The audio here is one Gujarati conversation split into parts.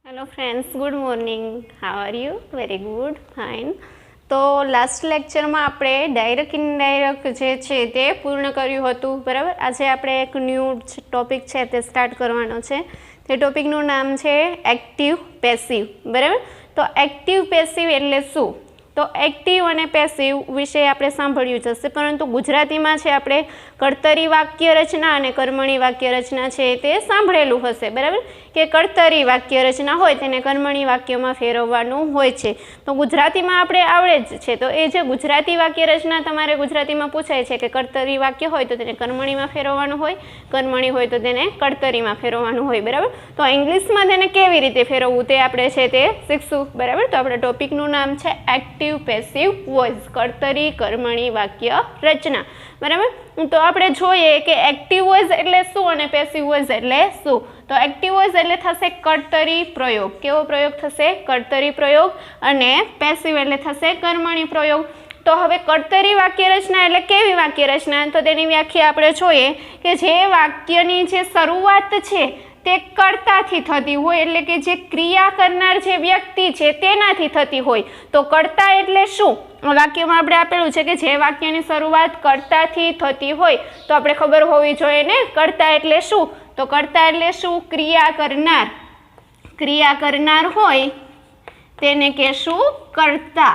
Hello friends, good morning. How are you? Very good, fine. તો લાસ્ટ લેક્ચરમાં આપણે ડાયરેક્ટ ઇનડાયરેક્ટ જે છે તે પૂર્ણ કર્યું હતું, બરાબર. આજે આપણે એક ન્યૂ ટોપિક છે તે સ્ટાર્ટ કરવાનો છે. તે ટોપિકનું નામ છે એક્ટિવ પેસિવ, બરાબર. તો એક્ટિવ પેસિવ એટલે શું? તો એક્ટિવ અને પેસિવ વિશે આપણે સાંભળ્યું જ હશે, પરંતુ ગુજરાતીમાં છે આપણે કર્તરી વાક્ય રચના અને કર્મણી વાક્ય રચના છે તે સાંભળેલું હશે, બરાબર. કે કર્તરી વાક્ય રચના હોય તેને કર્મણી વાક્યમાં ફેરવવાનું હોય છે. તો ગુજરાતીમાં આપણે આવડે જ છે. તો એ જે ગુજરાતી વાક્ય રચના તમારે ગુજરાતીમાં પૂછાય છે કે કર્તરી વાક્ય હોય તો તેને કર્મણીમાં ફેરવવાનું હોય, કર્મણી હોય તો તેને કર્તરીમાં ફેરવવાનું હોય, બરાબર. તો ઇંગ્લિશમાં તેને કેવી રીતે ફેરવવું તે આપણે છે તે શીખશું, બરાબર. તો આપણા ટોપિકનું નામ છે એક્ટિવ પેસિવ વોઇસ, કર્તરી કર્મણી વાક્ય રચના, બરાબર. તો આપણે જોઈએ કે એક્ટિવ વોઇસ એટલે શું અને પેસિવ વોઇસ એટલે શું. તો એક્ટિવ વોઇસ એટલે થશે કર્તરી પ્રયોગ. કેવો પ્રયોગ થશે? કર્તરી પ્રયોગ. અને પેસિવ એટલે થશે કર્મણી પ્રયોગ. તો હવે કર્તરી વાક્ય રચના એટલે કેવી વાક્ય રચના? તો તેની વ્યાખ્યા આપણે જોઈએ કે જે વાક્યની જે શરૂઆત છે તે કર્તાથી થતી હોય, એટલે કે જે ક્રિયા કરનાર જે વ્યક્તિ છે તેનાથી થતી હોય. તો કર્તા એટલે શું? વાક્યમાં આપણે આપેલું છે કે જે વાક્યની શરૂઆત કર્તાથી થતી હોય, તો આપણે ખબર હોવી જોઈએ ને કર્તા એટલે શું. તો કર્તા એટલે શું? ક્રિયા કરનાર. ક્રિયા કરનાર હોય તેને કહેશું કર્તા.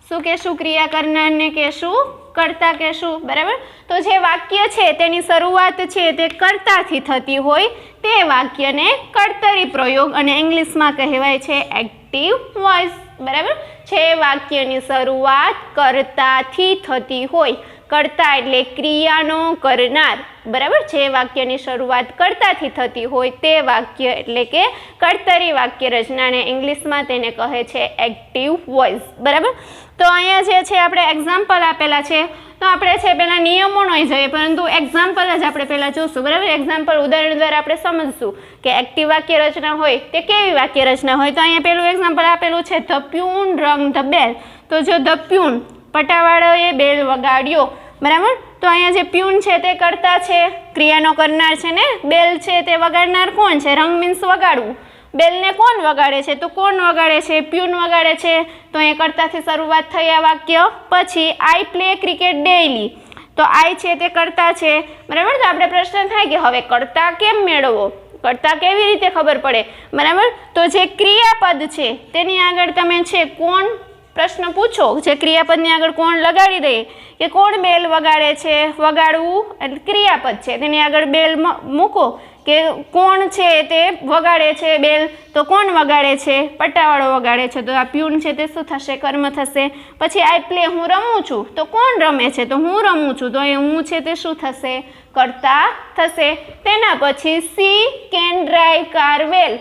શું કહેશું? ક્રિયા કરનારને કહેશું કર્તા કહેશું, બરાબર. તો જે વાક્ય છે તેની શરૂઆત છે તે કર્તાથી થતી હોય તે વાક્યને કર્તરી પ્રયોગ અને ઇંગ્લિશમાં કહેવાય છે એક્ટિવ વોઇસ, બરાબર. જે વાક્યની શરૂઆત કર્તાથી થતી હોય, કર્તા એટલે ક્રિયાનો કરનાર, બરાબર. જે વાક્યની શરૂઆત કર્તાથી થતી હોય તે વાક્ય એટલે કે કર્તરી વાક્ય રચનાને ઇંગ્લિશમાં તેને કહે છે એક્ટિવ વોઇસ, બરાબર. તો અહીંયા જે છે આપણે એક્ઝામ્પલ આપેલા છે, તો આપણે છે પહેલાં નિયમો નહીં જોઈએ, પરંતુ એક્ઝામ્પલ જ આપણે પહેલાં જોશું, બરાબર. એક્ઝામ્પલ ઉદાહરણ દ્વારા આપણે સમજશું કે એક્ટિવ વાક્ય રચના હોય તે કેવી વાક્ય રચના હોય. તો અહીંયા પહેલું એક્ઝામ્પલ આપેલું છે ધ પ્યુન રંગ ધ બેલ. તો જો ધ પ્યુન પટાવાળોએ બેલ વગાડ્યો, બરાબર. તો અહીંયા જે પ્યુન છે તે કર્તા છે, ક્રિયાનો કરનાર છે ને. બેલ છે તે વગાડનાર કોણ છે? રંગ મીન્સ વગાડવું. બેલને કોણ વગાડે છે? તો કોણ વગાડે છે? પ્યુન વગાડે છે. તો એ કર્તાથી શરૂઆત થઈ આ વાક્ય. પછી આઈ પ્લે ક્રિકેટ ડેઇલી. તો આઈ છે તે કર્તા છે, બરાબર. તો આપણે પ્રશ્ન થાય કે હવે કર્તા કેમ મેળવવો? કર્તા કેવી રીતે ખબર પડે, બરાબર. તો જે ક્રિયાપદ છે તેની આગળ તમે છે કોણ પ્રશ્ન પૂછો, જે ક્રિયાપદની આગળ કોણ લગાડી દઈએ કે કોણ બેલ વગાડે છે. વગાડવું એટલે ક્રિયાપદ છે, તેની આગળ બેલ મૂકો કે કોણ છે તે વગાડે છે બેલ. તો કોણ વગાડે છે? પટ્ટાવાળો વગાડે છે. તો આ પ્યુન છે તે શું થશે? કર્મ થશે. પછી આઈ પ્લે, હું રમું છું. તો કોણ રમે છે? તો હું રમું છું. તો એ હું છે તે શું થશે? કર્તા થશે. તેના પછી સી કેન ડ્રાઈવ કાર વેલ.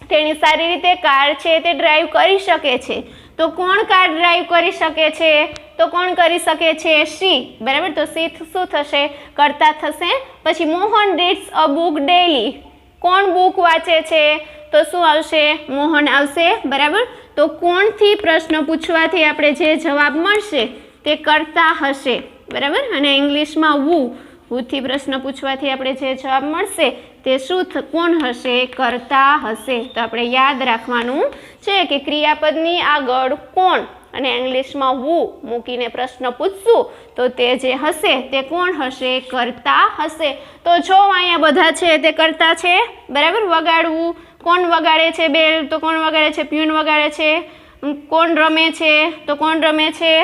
તેણી સારી રીતે કાર છે તે ડ્રાઈવ કરી શકે છે. તો કોણ કાર ડ્રાઈવ કરી શકે છે? તો કોણ કરી શકે છે? સી, બરાબર. તો સી શું થશે? કર્તા થશે. પછી Mohan reads a book daily. કોણ બુક વાંચે છે? તો શું આવશે? મોહન આવશે, બરાબર. તો કોણથી પ્રશ્ન પૂછવાથી આપણે જે જવાબ મળશે તે કર્તા હશે, બરાબર. અને ઇંગ્લિશમાં હુથી પ્રશ્ન પૂછવાથી આપણે જે જવાબ મળશે તે શું કોણ હશે? કર્તા હશે. તો આપણે યાદ રાખવાનું છે કે ક્રિયાપદની આગળ કોણ અને ઇંગ્લિશમાં મૂકીને પ્રશ્ન પૂછશું તો તે જે હશે તે કોણ હશે? કર્તા હશે. તો જો અહીંયા બધા છે તે કર્તા છે, બરાબર. વગાડવું, કોણ વગાડે છે બેલ? તો કોણ વગાડે છે? પ્યુન વગાડે છે. કોણ રમે છે? તો કોણ રમે છે?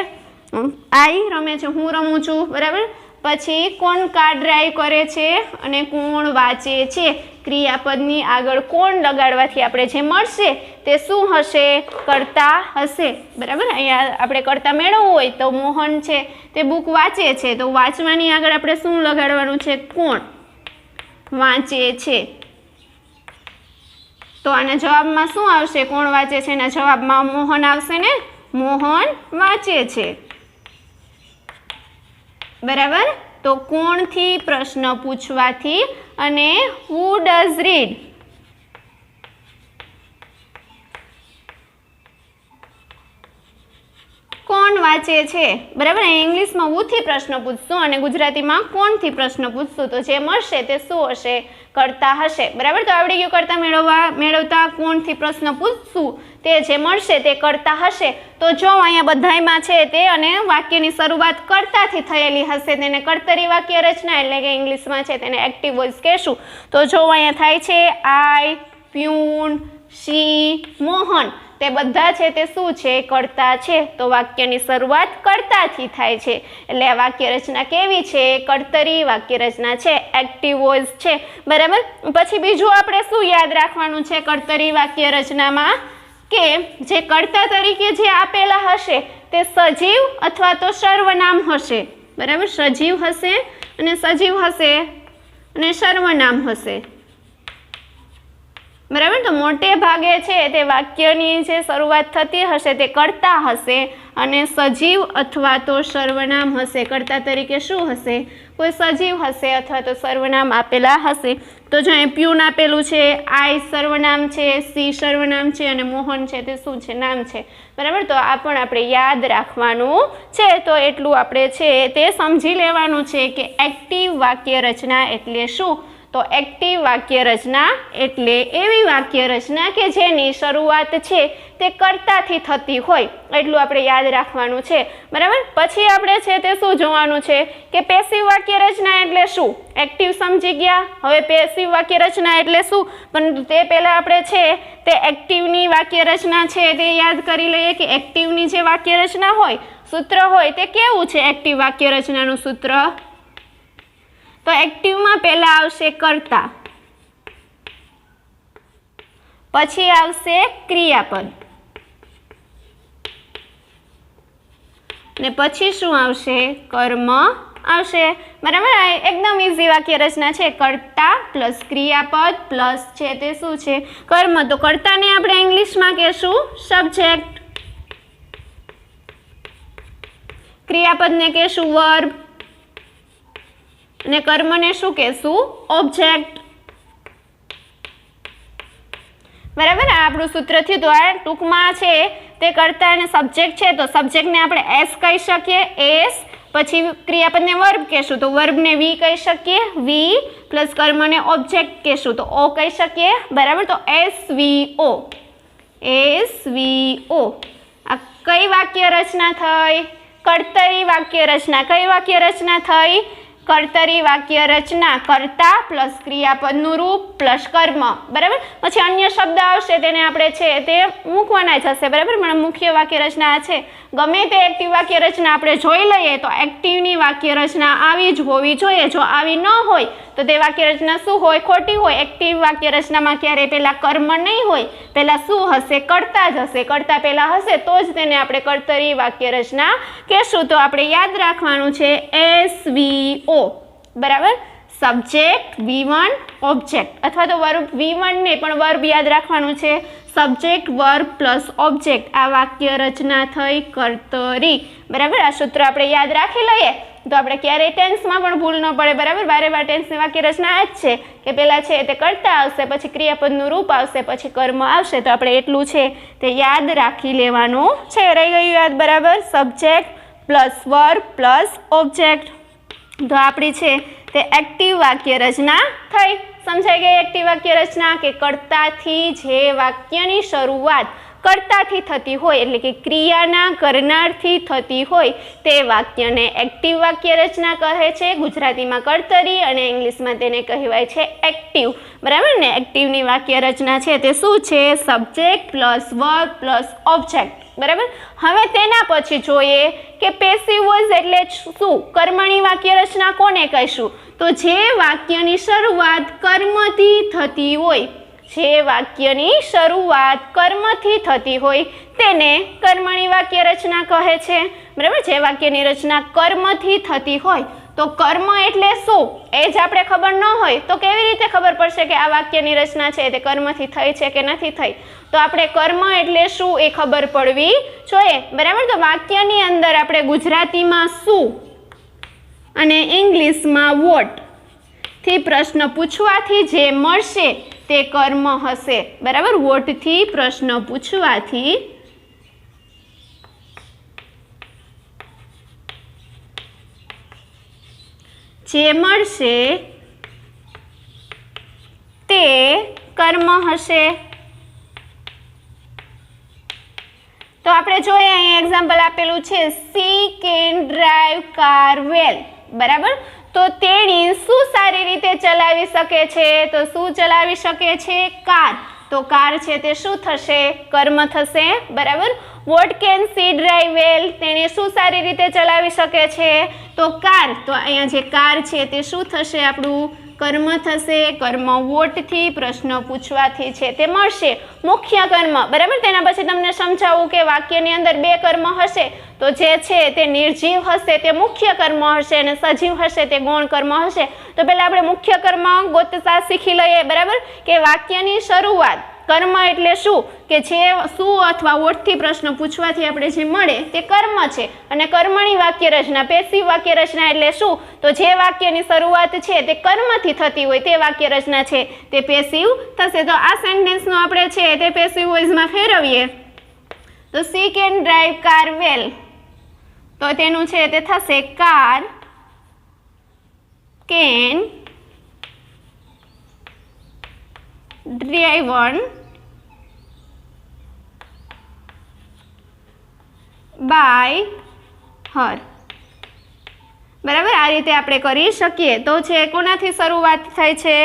આઈ રમે છે, હું રમું છું, બરાબર. પછી કોણ કાર ડ્રાઈવ કરે છે અને કોણ વાંચે છે. ક્રિયાપદની આગળ કોણ લગાડવાથી આપણે જે મળશે તે શું હશે? કર્તા હશે, બરાબર. અહીંયા આપણે કર્તા મેળવવું હોય તો મોહન છે તે બુક વાંચે છે. તો વાંચવાની આગળ આપણે શું લગાડવાનું છે? કોણ વાંચે છે. તો આના જવાબમાં શું આવશે? કોણ વાંચે છે એના જવાબમાં મોહન આવશે ને. મોહન વાંચે છે, બરાબર. તો કોણથી પ્રશ્ન પૂછવાથી અને હુ ડઝ રીડ. કોણ વાંચે છે, બરાબર. ઇંગ્લિશમાં ઉથી પ્રશ્ન પૂછશું અને ગુજરાતીમાં કોણથી પ્રશ્ન પૂછશું, તો જે મળશે તે શું હશે, કરતા હશે, બરાબર. તો આવડી ગયું કરતા મેળવતા કોણથી પ્રશ્ન પૂછશું તે જે મળશે તે કરતા હશે. તો જો અહીંયા બધાયમાં છે તે અને વાક્યની શરૂઆત કરતાથી થયેલી હશે તેને કર્તરી વાક્ય રચના એટલે કે ઇંગ્લિશમાં છે તેને એક્ટિવ વોઇસ કહેશું. તો જો અહીંયા થાય છે આઈ, પ્યુન, શી, મોહન, તે બધા છે તે શું છે, કરતા છે. તો વાક્યની શરૂઆત કરતાથી થાય છે એટલે આ વાક્ય રચના કેવી છે, કર્તરી વાક્ય રચના છે, એક્ટિવ વોઇસ છે, બરાબર. પછી બીજું આપણે શું યાદ રાખવાનું છે કર્તરી વાક્ય રચનામાં, કે જે કર્તા તરીકે જે આપેલા હશે તે સજીવ અથવા તો સર્વનામ હશે, બરાબર. સજીવ હશે અને સજીવ હશે અને સર્વનામ હશે, બરાબર. તો મોટે ભાગે છે તે વાક્યની જે શરૂઆત થતી હશે તે કર્તા હશે અને સજીવ અથવા તો સર્વનામ હશે. કર્તા તરીકે શું હશે, કોઈ સજીવ હશે અથવા તો સર્વનામ આપેલા હશે. તો જો અહીં પ્યુન આપેલું છે, આઈ સર્વનામ છે, સી સર્વનામ છે અને મોહન છે તે શું છે, નામ છે, બરાબર. તો આ પણ આપણે યાદ રાખવાનું છે. તો એટલું આપણે છે તે સમજી લેવાનું છે કે એક્ટિવ વાક્ય રચના એટલે શું. તો એક્ટિવ વાક્ય રચના એટલે એવી વાક્ય રચના કે જેની શરૂઆત છે તે કર્તાથી થતી હોય, એટલું આપણે યાદ રાખવાનું છે, બરાબર. પછી આપણે છે તે શું જોવાનું છે કે પેસિવ વાક્ય રચના એટલે શું. એક્ટિવ સમજી ગયા, હવે પેસિવ વાક્ય રચના એટલે શું, પરંતુ તે પહેલાં આપણે છે તે એક્ટિવની વાક્ય રચના છે તે યાદ કરી લઈએ કે એક્ટિવની જે વાક્ય રચના હોય, સૂત્ર હોય તે કેવું છે. એક્ટિવ વાક્ય રચનાનું સૂત્ર, તો એક્ટિવમાં પહેલા આવશે કર્તા, પછી આવશે ક્રિયાપદ ને પછી શું આવશે, કર્મ આવશે, બરાબર. એકદમ ઇઝી વાક્ય રચના છે. કર્તા પ્લસ ક્રિયાપદ પ્લસ છે તે શું છે, કર્મ. તો કર્તાને આપણે ઇંગ્લિશમાં કહેશું સબ્જેક્ટ, ક્રિયાપદને કહેશું વર્બ અને કર્મને શું કહેશું, ઓબ્જેક્ટ, બરાબર. આ આપણું સૂત્ર થયું. તો આ ટૂંકમાં છે તે કર્તા અને સબ્જેક્ટ છે તો સબ્જેક્ટને આપણે એસ કહી શકીએ, એસ. પછી ક્રિયાપદને વર્બ કહેશું તો વર્બને વી કહી શકીએ, વી. પ્લસ કર્મને ઓબ્જેક્ટ કહેશું તો ઓ કહી શકીએ, બરાબર. તો SVO, SVO. આ કઈ વાક્ય રચના થઈ, કર્તરી વાક્ય રચના. કઈ વાક્ય રચના થઈ, કર્તરી વાક્ય રચના. કર્તા પ્લસ ક્રિયાપદનું રૂપ પ્લસ કર્મ, બરાબર. પછી અન્ય શબ્દ આવશે તેને આપણે છે તે મૂકવાના જ હશે, બરાબર. પણ મુખ્ય વાક્ય રચના છે. ગમે તે એક્ટિવ વાક્ય રચના આપણે જોઈ લઈએ તો એક્ટિવની વાક્ય રચના આવી જ હોવી જોઈએ. જો આવી ન હોય તો તે વાક્ય રચના શું હોય, ખોટી હોય. એક્ટિવ વાક્ય રચનામાં ક્યારેય પહેલાં કર્મ નહીં હોય, પહેલાં શું હશે, કર્તા જ હશે. કર્તા પહેલાં હશે તો જ તેને આપણે કર્તરી વાક્ય રચના કહેશું. તો આપણે યાદ રાખવાનું છે SVO, બરાબર. સબ્જેક્ટ V1 ઓબ્જેક્ટ અથવા તો વર્બ V1 ને પણ વર્બ યાદ રાખવાનું છે. સબ્જેક્ટ વર્બ પ્લસ ઓબ્જેક્ટ આ વાક્ય રચના થઈ કર્તરી, બરાબર. આ સૂત્ર આપણે યાદ રાખી લઈએ તો આપણે ક્યારેય ટેન્સમાં પણ ભૂલ ન પડે, બરાબર. વારે વાર ટેન્સની વાક્ય રચના આ જ છે કે પહેલાં છે તે કર્તા આવશે, પછી ક્રિયાપદનું રૂપ આવશે, પછી કર્મ આવશે. તો આપણે એટલું છે તે યાદ રાખી લેવાનું છે. રહી ગયું યાદ, બરાબર. Subject plus verb plus object. તો આપણી છે તે એક્ટિવ વાક્ય રચના થઈ. સમજાઈ ગઈ એક્ટિવ વાક્ય રચના, કે કર્તાથી જે વાક્યની શરૂઆત કર્તાથી થતી હોય એટલે કે ક્રિયાના કરનારથી થતી હોય તે વાક્યને એક્ટિવ વાક્ય રચના કહે છે. ગુજરાતીમાં કર્તરી અને ઇંગ્લિશમાં તેને કહેવાય છે એક્ટિવ, બરાબર ને. એક્ટિવની વાક્ય રચના છે તે શું છે, subject plus verb plus object, બરાબર. હવે તેના પછી જોઈએ કે પેસિવ વોઇસ એટલે શું, કર્મણી વાક્ય રચના કોને કહીશું, તો જે વાક્યની શરૂઆત કર્મથી થતી હોય, જે વાક્યની શરૂઆત કર્મથી થતી હોય તેને કર્મણી વાક્ય રચના કહે છે, બરાબર. જે વાક્યની રચના કર્મથી થતી હોય તો કર્મ એટલે શું એ જ આપણે ખબર ન હોય તો કેવી રીતે ખબર પડશે કે આ વાક્યની રચના છે તે કર્મથી થઈ છે કે નથી થઈ. તો આપણે કર્મ એટલે શું એ ખબર પડવી જોઈએ, બરાબર. તો વાક્યની અંદર આપણે ગુજરાતીમાં શું અને ઇંગ્લિશમાં વોટ થી પ્રશ્ન પૂછવાથી જે મળશે તે કર્મ હશે, બરાબર. વોટથી પ્રશ્ન પૂછવાથી જે મળશે તે કર્મ હશે। તો આપણે જોઈએ અહીં એક્ઝામ્પલ આપેલું છે, સી કેન ડ્રાઈવ કાર વેલ, બરાબર। તો તેણી શું સારી રીતે ચલાવી શકે છે? તો શું ચલાવી શકે છે? કાર। તો કાર છે તે શું થશે? કર્મ થશે, બરાબર। વોટ કેન સી ડ્રાઈવ વેલ, તેણે શું સારી રીતે ચલાવી શકે છે? તો કાર। તો અહીંયા જે કાર છે તે શું થશે? આપણું કર્મ થશે। કર્મ વોટથી, પ્રશ્ન પૂછવાથી છે તે મળશે મુખ્ય કર્મ, બરાબર। તેના પછી તમને સમજાવું કે વાક્યની અંદર બે કર્મ હશે, તો જે છે તે નિર્જીવ હશે તે મુખ્ય કર્મ હશે અને સજીવ હશે તે ગૌણ કર્મ હશે। તો પહેલા આપણે મુખ્ય કર્મ ગોતતા શીખી લઈએ, બરાબર, કે વાક્યની શરૂઆત કર્મ એટલે શું? કે જે શું અથવા વોટથી પ્રશ્ન પૂછવાથી આપણે જે મળે તે કર્મ છે। અને કર્મણી વાક્ય રચના, પેસિવ વાક્ય રચના એટલે શું? તો જે વાક્યની શરૂઆત છે તે કર્મથી થતી હોય તે વાક્ય રચના છે તે પેસિવ થશે। તો આ સેન્ટેન્સનો આપણે છે તે પેસિવ વોઇસમાં ફેરવીએ તો સી કેન ડ્રાઈવ કાર વેલ, તો તેનું છે તે થશે car can driven by her, બરાબર। આ રીતે આપણે કરી શકીએ। તો છે કોનાથી શરૂઆત થઈ છે?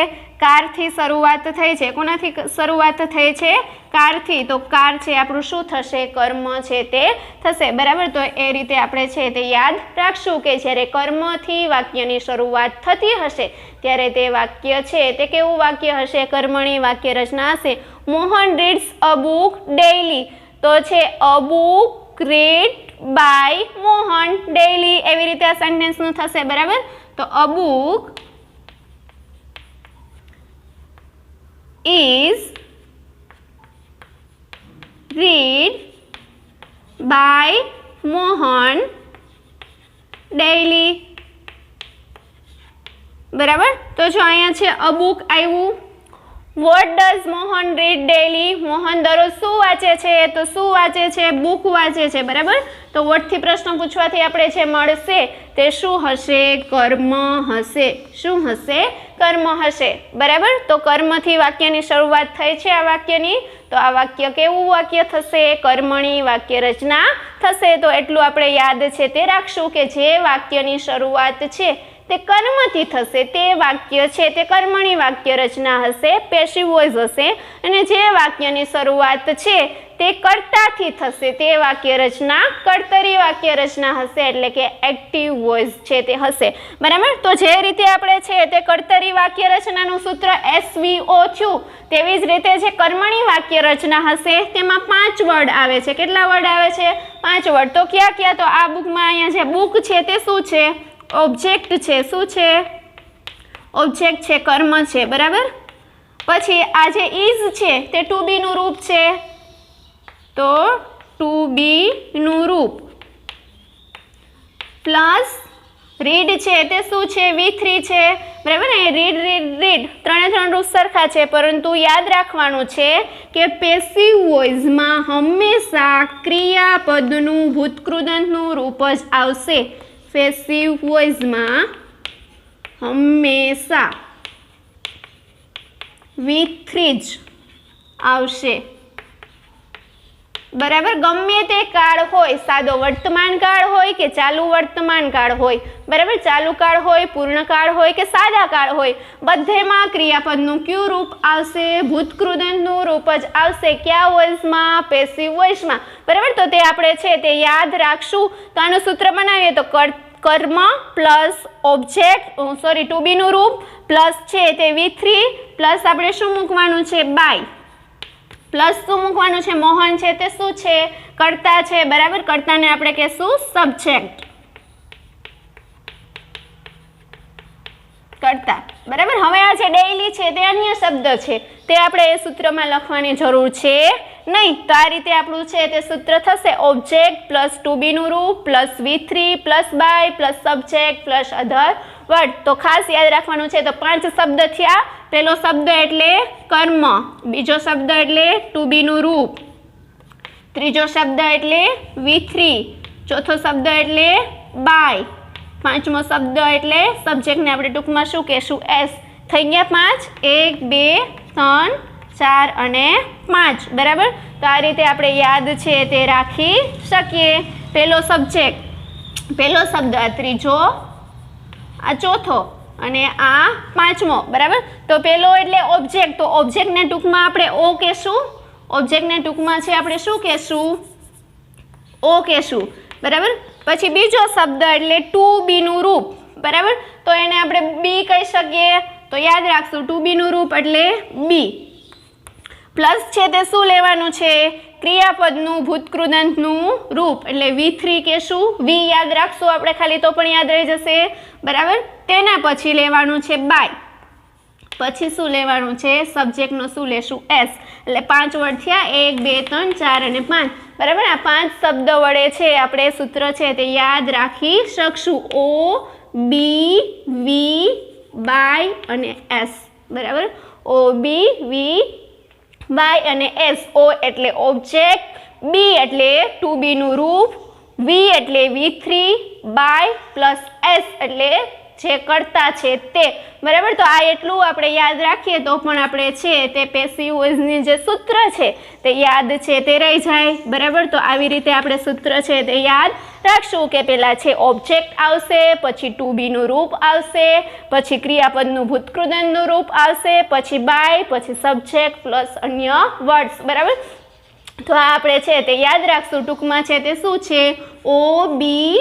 કારથી શરૂઆત થઈ છે। કોનાથી શરૂઆત થઈ છે? કારથી। તો કાર છે આપણું શું થશે? કર્મ છે તે થશે, બરાબર। તો એ રીતે આપણે છે તે યાદ રાખશું કે જ્યારે કર્મથી વાક્યની શરૂઆત થતી હશે ત્યારે તે વાક્ય છે તે કેવું વાક્ય હશે? કર્મણી વાક્ય રચના હશે। Mohan reads a book daily, તો છે a book read by Mohan daily, એવી રીતે આ સેન્ટેન્સનું થશે, બરાબર। તો a book is read by Mohan daily, બરાબર। તો જો અહીંયા છે અ બુક આવ્યું। What does Mohan read daily, Mohan દરરોજ શું વાંચે છે? તો શું વાંચે છે? બુક વાંચે છે, બરાબર। તો વોટથી પ્રશ્ન પૂછવાથી આપણે જે મળશે તે શું હશે? કર્મ હશે। શું હશે? કર્મ હશે, બરાબર। તો કર્મથી વાક્યની શરૂઆત થઈ છે આ વાક્યની, તો આ વાક્ય કેવું વાક્ય થશે? કર્મણી વાક્ય રચના થશે। તો એટલું આપણે યાદ છે તે રાખશું કે જે વાક્યની શરૂઆત છે તે કર્મથી થશે તે વાક્ય છે તે કર્મણી વાક્ય રચના હશે, પેસિવ વોઇસ હશે। અને જે વાક્યની શરૂઆત છે તે કર્તાથી થશે તે વાક્ય રચના કર્તરી વાક્ય રચના હશે, એટલે કે એક્ટિવ વોઇસ છે તે હશે, બરાબર। તો જે રીતે આપણે છે તે કર્તરી વાક્ય રચનાનું સૂત્ર SVO થયું, તેવી જ રીતે જે કર્મણી વાક્ય રચના હશે તેમાં 5 વર્ડ આવે છે। કેટલા વર્ડ આવે છે? 5 વર્ડ। તો ક્યાં ક્યાં? તો આ બુકમાં અહીંયા જે બુક છે તે શું છે? ઓબ્જેક્ટ છે। શું છે? ઓબ્જેક્ટ છે, કર્મ છે, બરાબર। પછી આ જે ઇઝ છે તે ટુ બી નું રૂપ છે, તો ટુ બી નું રૂપ, પ્લસ રીડ છે તે શું છે? V3 છે, બરાબર ને। રીડ રીડ રીડ ત્રણે રૂપ સરખા છે, પરંતુ યાદ રાખવાનું છે કે પેસિવ વોઇસમાં હંમેશા ક્રિયાપદનું ભૂતકૃદંતનું રૂપ જ આવશે। પેસિવ વોઇસમાં હંમેશા V3 જ આવશે, બરાબર। ગમે તે કાળ હોય, સાદો વર્તમાન કાળ હોય કે ચાલુ વર્તમાન કાળ હોય, બરાબર, ચાલુ કાળ હોય, પૂર્ણ કાળ હોય કે સાદા કાળ હોય, બધેમાં ક્રિયાપદનું કયું રૂપ આવશે? ભૂતકૃદંતનું રૂપ જ આવશે। કયા વોઇસમાં? પેસિવ વોઇસમાં, બરાબર। તો તે આપણે છે તે યાદ રાખશું। તો આનું સૂત્ર બનાવીએ તો કર્મ પ્લસ ઓબ્જેક્ટ ટુ બી નું રૂપ પ્લસ છે તે V3 પ્લસ આપણે શું મૂકવાનું છે? બાય, પ્લસ શું મૂકવાનું છે? મોહન છે તે શું છે? કર્તા છે, બરાબર। કર્તાને આપણે કહેશું સબ્જેક્ટ, કર્તા, બરાબર। હવે આ જે ડેઇલી છે તે અન્ય શબ્દ છે, તે આપણે એ સૂત્રમાં લખવાની જરૂર છે નહીં। તો આ રીતે આપણું છે તે સૂત્ર થશે ઓબ્જેક્ટ પ્લસ ટુ બી નું રૂપ plus V3 plus by plus subject plus other word. તો ખાસ યાદ રાખવાનું છે। તો 5 શબ્દ થયા। પહેલો શબ્દ એટલે કર્મ, બીજો શબ્દ એટલે ટુ બી નું રૂપ, ત્રીજો શબ્દ એટલે V3, ચોથો શબ્દ એટલે બાય, પાંચમો શબ્દ એટલે સબ્જેક્ટને આપણે ટૂંકમાં શું કહેશું? એસ. થઈ ગયા 5. 1 2 3 4 અને 5. બરાબર. તો આ રીતે આપણે યાદ છે તે રાખી શકીએ. પહેલો સબ્જેક્ટ, પહેલો શબ્દ, આ ત્રીજો, આ ચોથો અને આ પાંચમો. બરાબર. તો પહેલો એટલે ઓબ્જેક્ટ. તો ઓબ્જેક્ટને ટૂંકમાં આપણે ઓ કહેશું. ઓબ્જેક્ટને ટૂંકમાં છે આપણે શું કહેશું? ઓ કહેશું. બરાબર. પછી બીજો શબ્દ એટલે ટુ બીનું રૂપ. બરાબર. તો એને આપણે બી કહી શકીએ. તો યાદ રાખશું, ટુ બીનું રૂપ એટલે બી. પ્લસ છે તે શું લેવાનું છે? ક્રિયાપદનું ભૂતકૃદંતનું રૂપ એટલે V3 કહેશું. વી યાદ રાખશું આપણે ખાલી, તો પણ યાદ રહી જશે. બરાબર. તેના પછી લેવાનું છે બાય. પછી શું લેવાનું છે? સબ્જેક્ટનો શું લેશું? એસ. એટલે 5 વર્ડ થયા. 1 2 3 4 અને 5. બરાબર. આ 5 શબ્દ વડે છે આપણે સૂત્ર છે તે યાદ રાખી શકશું. ઓ બી વી બાય અને એસ. બરાબર. ઓ બી વી બાય અને એસ. ઓ એટલે ઓબ્જેક્ટ, બી એટલે ટુ બીનું રૂપ, વી એટલે V3, બાય પ્લસ એસ એટલે જે કરતા છે તે. બરાબર. તો આ એટલું આપણે યાદ રાખીએ તો પણ આપણે છે તે પેસિવ વોઇસની જે સૂત્ર છે તે યાદ છે તે રહી જાય. બરાબર. તો આવી રીતે આપણે સૂત્ર છે તે યાદ રાખશું કે પહેલા છે ઓબ્જેક્ટ આવશે, પછી ટુ બીનું રૂપ આવશે, પછી ક્રિયાપદનું ભૂતકૃદંતનું રૂપ આવશે, પછી બાય, પછી સબ્જેક્ટ પ્લસ અન્ય વર્ડ્સ. બરાબર. તો આ આપણે છે તે યાદ રાખશું. ટૂંકમાં છે તે શું છે? ઓ બી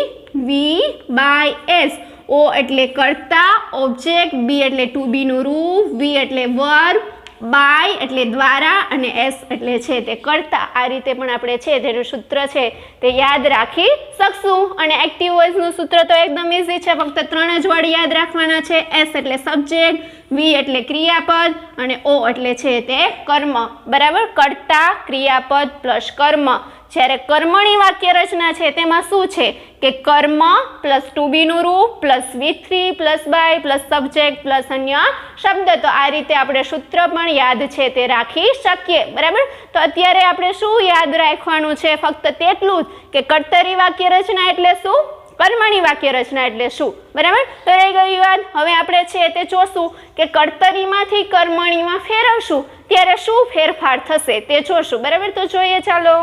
વી બાય એસ. ઓ એટલે કર્તા, ઓબ્જેક્ટ, બી એટલે ટુ બીનું રૂપ, વી એટલે વર્બ, બાય એટલે દ્વારા અને એસ એટલે છે તે કર્તા. આ રીતે પણ આપણે છે તેનું સૂત્ર છે તે યાદ રાખી શકશું. અને એક્ટિવ વોઇસનું સૂત્ર તો એકદમ ઇઝી છે. ફક્ત 3 જ વર્ડ યાદ રાખવાના છે. એસ એટલે સબ્જેક્ટ, વી એટલે ક્રિયાપદ અને ઓ એટલે છે તે કર્મ. બરાબર. કર્તા, ક્રિયાપદ પ્લસ કર્મ. જ્યારે કર્મણી વાક્ય રચના છે તેમાં શું છે કે કર્મ પ્લસ ટુ બીનું રૂપ plus V3 plus by plus subject plus અન્ય શબ્દ. તો આ રીતે આપણે સૂત્ર પણ યાદ છે તે રાખી શકીએ. બરાબર. તો અત્યારે આપણે શું યાદ રાખવાનું છે? ફક્ત તેટલું જ કે કર્તરી વાક્ય રચના એટલે શું, કર્મણી વાક્ય રચના એટલે શું. બરાબર. તો રહી ગયું યાદ. હવે આપણે છે તે જોશું કે કર્તરીમાંથી કર્મણીમાં ફેરવશું ત્યારે શું ફેરફાર થશે તે જોશું. બરાબર. તો જોઈએ ચાલો.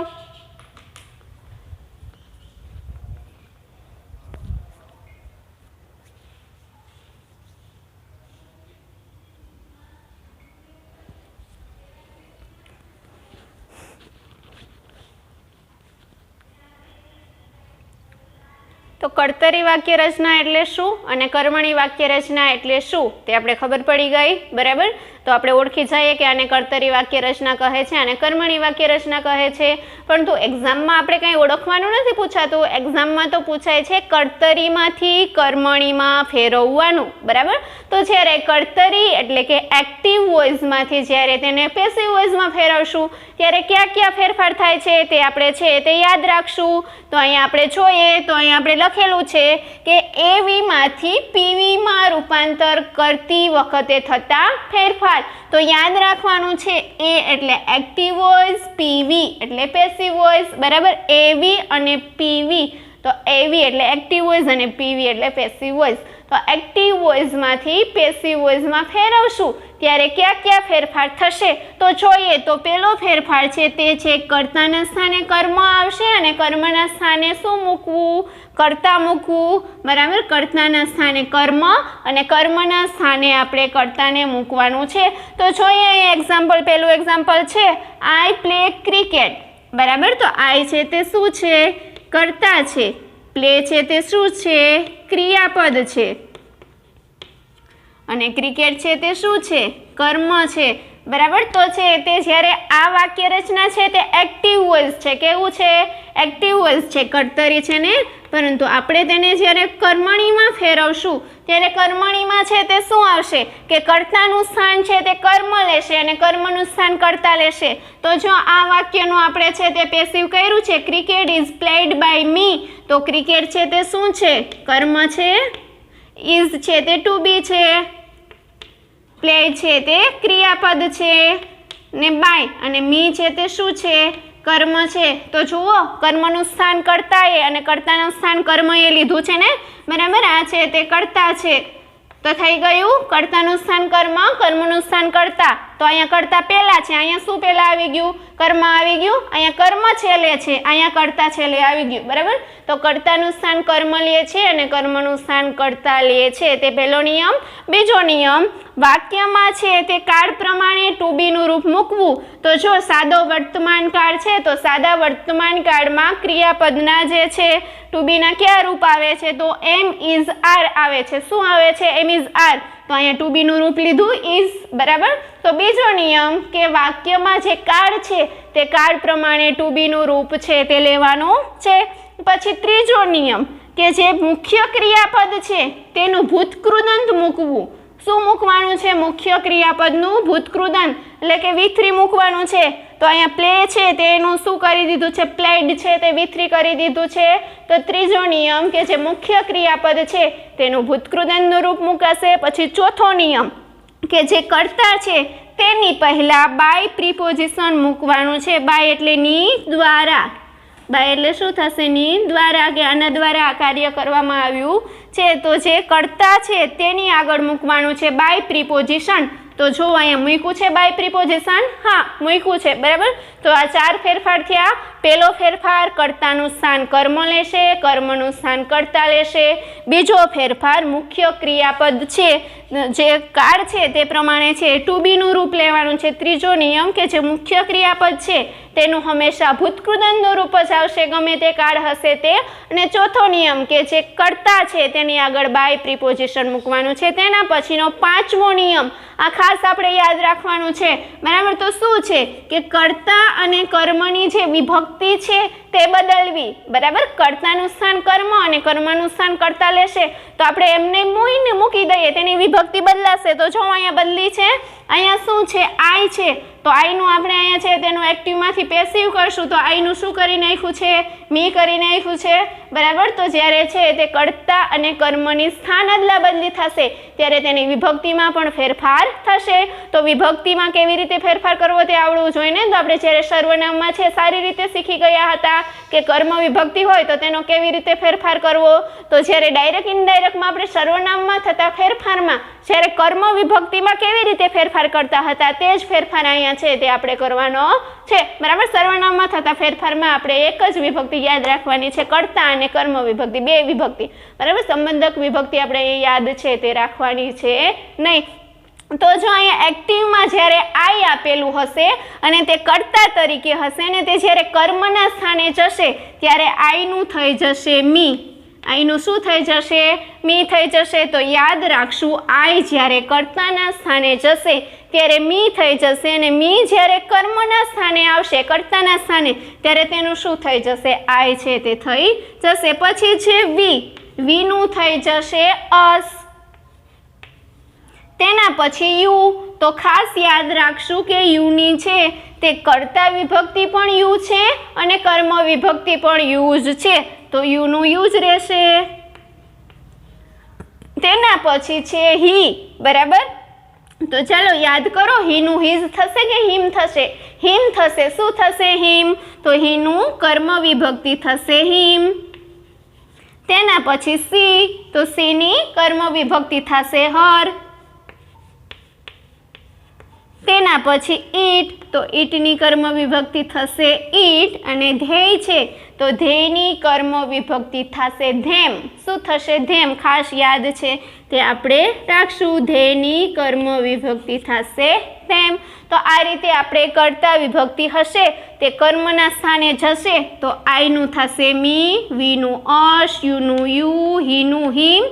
તો કર્તરી વાક્ય રચના એટલે શું અને કર્મણી વાક્ય રચના એટલે શું તે આપણે ખબર પડી ગઈ. બરાબર. તો આપણે ઓળખી જઈએ કે આને કર્તરી વાક્ય રચના કહે છે, આને કર્મણી વાક્ય રચના કહે છે. પરંતુ એક્ઝામમાં આપણે કંઈ ઓળખવાનું નથી પૂછાતું. એક્ઝામમાં તો પૂછાય છે કર્તરીમાંથી કર્મણીમાં ફેરવવાનું. બરાબર. તો જ્યારે કર્તરી એટલે કે એક્ટિવ વોઇસમાંથી જ્યારે તેને પેસિવ વોઇસમાં ફેરવશું ત્યારે ક્યાં ક્યાં ફેરફાર થાય છે તે આપણે છે તે યાદ રાખશું. તો અહીંયા આપણે જોઈએ તો અહીંયા આપણે લખેલું છે કે એવીમાંથી પીવીમાં રૂપાંતર કરતી વખતે થતા ફેરફાર. તો યાદ રાખવાનું છે એ એટલે એક્ટિવ વોઇસ, પીવી એટલે પેસિવ વોઇસ. બરાબર. એવી અને પીવી. તો એવી એટલે એક્ટિવ વોઇસ અને પીવી એટલે પેસિવ વોઇસ. તો એક્ટિવ વોઇસમાંથી પેસિવ વોઇસમાં ફેરવશું ત્યારે ક્યાં ક્યાં ફેરફાર થશે તો જોઈએ. તો પહેલો ફેરફાર છે તે છે કર્તાના સ્થાને કર્મ આવશે અને કર્મના સ્થાને શું મૂકવું? કર્તા મૂકવું. બરાબર. કર્તાના સ્થાને કર્મ અને કર્મના સ્થાને આપણે કર્તાને મૂકવાનું છે. તો જોઈએ એક્ઝામ્પલ. પહેલું એક્ઝામ્પલ છે આઈ પ્લે ક્રિકેટ. બરાબર. તો આઈ છે તે શું છે? કર્તા છે. પ્લે છે તે શું છે? ક્રિયાપદ છે. અને ક્રિકેટ છે તે શું છે? કર્મ છે. બરાબર. તો છે તે જ્યારે આ વાક્ય રચના છે તે એક્ટિવ વોઇસ છે. કેવું છે? એક્ટિવ વોઇસ છે. કર્તરી છે ને. પરંતુ આપણે તેને જ્યારે કર્મણીમાં ફેરવશું ત્યારે કર્મણીમાં છે તે શું આવશે કે કર્તાનું સ્થાન છે તે કર્મ લેશે અને કર્મનું સ્થાન કર્તા લેશે. તો જો આ વાક્યનું આપણે છે તે પેસિવ કર્યું છે cricket is played by me. તો ક્રિકેટ છે તે શું છે? કર્મ છે. ઇઝ છે તે ટુ બી છે. પ્લે છે તે ક્રિયાપદ છે ને બાય અને મી છે તે શું છે? કર્મ છે તો જુઓ કર્મનું સ્થાન કર્તાએ અને કર્તાનું સ્થાન કર્મએ લીધું છે ને, બરાબર. આ છે તે કર્તા છે તો થઈ ગયું કર્તાનું સ્થાન કર્મ, કર્મનું સ્થાન કર્તા. તો અહીંયા કર્તા પહેલા છે, અહીંયા શું પહેલા આવી ગયું? કર્મ આવી ગયું. અહીંયા કર્મ છેલ્લે છે, અહીંયા કર્તા છેલ્લે આવી ગયું, બરાબર. તો કર્તાનું સ્થાન કર્મ લે છે અને કર્મનું સ્થાન કર્તા લે છે, તે પહેલો નિયમ. બીજો નિયમ, વાક્યમાં છે તે કાળ પ્રમાણે ટુ બીનું રૂપ મૂકવું. તો જો સાદો વર્તમાન કાળ છે તો સાદા વર્તમાન કાળમાં ક્રિયાપદના જે છે ટુ બીના કયા રૂપ આવે છે? તો એમ ઇઝ આર આવે છે. શું આવે છે? એમ ઇઝ આર. તો અહીંયા ટુ બીનું રૂપ લીધું ઇઝ, બરાબર. તો બીજો નિયમ કે વાક્યમાં જે કાળ છે તે કાળ પ્રમાણે ટુ બીનું રૂપ છે તે લેવાનું છે. પછી ત્રીજો નિયમ કે જે મુખ્ય ક્રિયાપદ છે તેનું ભૂતકૃદંત મૂકવું. શું મૂકવાનું છે? મુખ્ય ક્રિયાપદનું ભૂતકૃદંત એટલે કે V3 મૂકવાનું છે. તો અહીંયા પ્લે છે તેનું શું કરી દીધું છે? પ્લેડ છે તે V3 કરી દીધું છે. તો ત્રીજો નિયમ કે જે મુખ્ય ક્રિયાપદ છે તેનું ભૂતકૃદંતનું રૂપ મૂકાશે. પછી ચોથો નિયમ કે જે કર્તા છે તેની પહેલા બાય પ્રિપોઝિશન મૂકવાનું છે. બાય એટલે ની દ્વારા. બાય એટલે શું થશે? ની દ્વારા, કે આના દ્વારા આ કાર્ય કરવામાં આવ્યું છે. તો જે કર્તા છે તેની આગળ મૂકવાનું છે બાય પ્રિપોઝિશન. તો જો અહીંયા મૂક્યું છે બાય પ્રિપોઝિશન, હા મૂક્યું છે, બરાબર. તો આ 4 ફેરફાર થયા. પહેલો ફેરફાર કર્તાનું સ્થાન કર્મ લેશે, કર્મનું સ્થાન કર્તા લેશે. બીજો ફેરફાર મુખ્ય ક્રિયાપદ છે જે કાળ છે તે પ્રમાણે છે ટુ બીનું રૂપ લેવાનું છે. ત્રીજો નિયમ કે જે મુખ્ય ક્રિયાપદ છે તેનું હંમેશા ભૂતકૃદંતનું રૂપ જ આવશે, ગમે તે કાળ હશે તે. અને ચોથો નિયમ કે જે કર્તા છે તેની આગળ બાય પ્રિપોઝિશન મૂકવાનું છે. તેના પછીનો પાંચમો નિયમ આ ખાસ આપણે યાદ રાખવાનું છે, બરાબર. તો શું છે કે કર્તા અને કર્મની જે વિભક્તિ છે તે બદલવી, બરાબર. કર્તાનું સ્થાન કર્મ અને કર્મનું સ્થાન કર્તા લેશે તો આપણે એમને મૂકી દઈએ, તેની વિભક્તિ બદલાશે. તો જો અહીંયા બદલી છે, અહીંયા શું છે? આઈ છે. તો આઈનું આપણે અહીંયા છે તેનું એક્ટિવમાંથી પેસિવ કરશું તો આઈનું શું કરી નાખ્યું છે? મી કરી નાખ્યું છે, બરાબર. તો જ્યારે છે તે કર્તા અને કર્મની સ્થાન અદલા બદલી થશે ત્યારે તેની વિભક્તિમાં પણ ફેરફાર થશે. તો વિભક્તિમાં કેવી રીતે ફેરફાર કરવો તે આવડવું જોઈએ ને. તો આપણે જ્યારે સર્વનામમાં છે સારી રીતે શીખી ગયા હતા કે કર્મ વિભક્તિ હોય તો તેનો કેવી રીતે ફેરફાર કરવો. તો જ્યારે ડાયરેક્ટ ઇનડાયરેક્ટમાં આપણે સર્વનામમાં થતા ફેરફારમાં જ્યારે કર્મ વિભક્તિમાં કેવી રીતે ફેરફાર કરતા હતા તે જ ફેરફાર અહીંયા છે તે આપણે કરવાનો છે, બરાબર. સર્વનામમાં થતા ફેરફારમાં આપણે એક જ વિભક્તિ યાદ રાખવાની છે, કર્તા અને કર્મ વિભક્તિ, બે વિભક્તિ, બરાબર. સંબંધક વિભક્તિ આપણે યાદ છે તે રાખવાની છે નહીં. તો જો અહીંયા એક્ટિવમાં જ્યારે આઈ આપેલું હશે અને તે કર્તા તરીકે હશે ને તે જ્યારે કર્મના સ્થાને જશે ત્યારે આઈનું થઈ જશે મી. આઈનું શું થઈ જશે? મી થઈ જશે. તો યાદ રાખશું આઈ જ્યારે કર્તાના સ્થાને જશે ત્યારે મી થઈ જશે અને મી જ્યારે કર્મના સ્થાને આવશે, કર્તાના સ્થાને, ત્યારે તેનું શું થઈ જશે? આઈ છે તે થઈ જશે. પછી છે વી. વીનું થઈ જશે અસ. તેના પછી યુ. તો ખાસ યાદ રાખશું કે યુની છે તે કર્તા વિભક્તિ પણ યુ છે અને કર્મ વિભક્તિ પણ યુ જ છે. તો યુનું યુ જ રહેશે. તેના પછી છે હી, બરાબર. તો ચાલો યાદ કરો, હીનું હીઝ થશે કે હિમ થશે? હિમ થશે. શું થશે? હિમ. તો હીનું કર્મ વિભક્તિ થશે હિમ. તેના પછી સી. તો સીની કર્મ વિભક્તિ થશે હર. તેના પછી ઈટ. તો ઈટની કર્મ વિભક્તિ થશે ઈટ. અને ધ્યેય છે તો ધ્યેયની કર્મ વિભક્તિ થશે ધેમ. શું થશે? ધેમ. ખાસ યાદ છે તે આપણે રાખશું. ધ્યેયની કર્મ વિભક્તિ થશે ધેમ. તો આ રીતે આપણે કર્તા વિભક્તિ હશે તે કર્મના સ્થાને જશે તો આઈનું થશે મી, વીનું અશ, યુનું યુ, હીનું હિમ,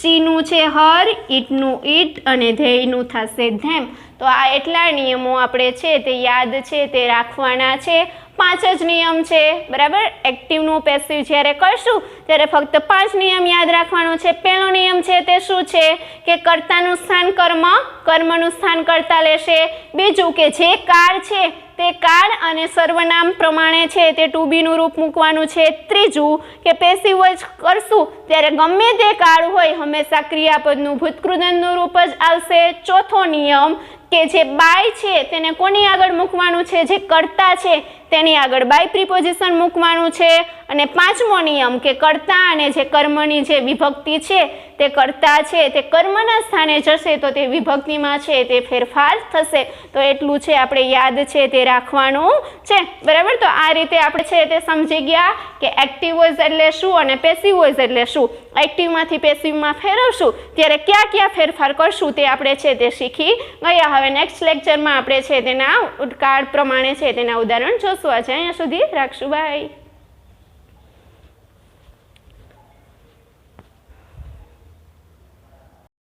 સીનું છે હર, ઈટનું ઈટ અને ધ્યેયનું થશે ધેમ. તો આ એટલા નિયમો આપણે છે તે યાદ છે તે રાખવાના છે. 5 જ નિયમ છે, બરાબર. એક્ટિવનું પેસિવ જ્યારે કરશું ત્યારે ફક્ત 5 નિયમ યાદ રાખવાનો છે. પહેલો નિયમ છે તે શું છે કે કર્તાનું સ્થાન કર્મ, કર્મનું સ્થાન કર્તા લેશે. બીજું કે જે કાળ છે તે કાળ અને સર્વનામ પ્રમાણે છે તે ટુ બીનું રૂપ મૂકવાનું છે. ત્રીજું કે પેસિવ વોઇસ કરશું ત્યારે ગમે તે કાળ હોય હંમેશા ક્રિયાપદનું ભૂતકૃદનનું રૂપ જ આવશે. ચોથો નિયમ કે જે બાય છે તેને કોની આગળ મૂકવાનું છે, જે કર્તા છે તેની આગળ બાય પ્રિપોઝિશન મૂકવાનું છે. અને પાંચમો નિયમ કે કર્તા અને જે કર્મની જે વિભક્તિ છે તે કર્તા છે તે કર્મના સ્થાને જશે તો તે વિભક્તિમાં છે તે ફેરફાર થશે. તો એટલું છે આપણે યાદ છે તે રાખવાનું છે, બરાબર. તો આ રીતે આપણે છે તે સમજી ગયા કે એક્ટિવ વોઇસ એટલે શું અને પેસિવ વોઇસ એટલે શું. એક્ટિવમાંથી પેસિવમાં ફેરવશું ત્યારે ક્યાં ક્યાં ફેરફાર કરશું તે આપણે છે તે શીખી ગયા. હવે નેક્સ્ટ લેક્ચરમાં આપણે છે તેના કાળ પ્રમાણે છે તેના ઉદાહરણ જોશું. આજે અહીંયા સુધી રાખશું. બાય.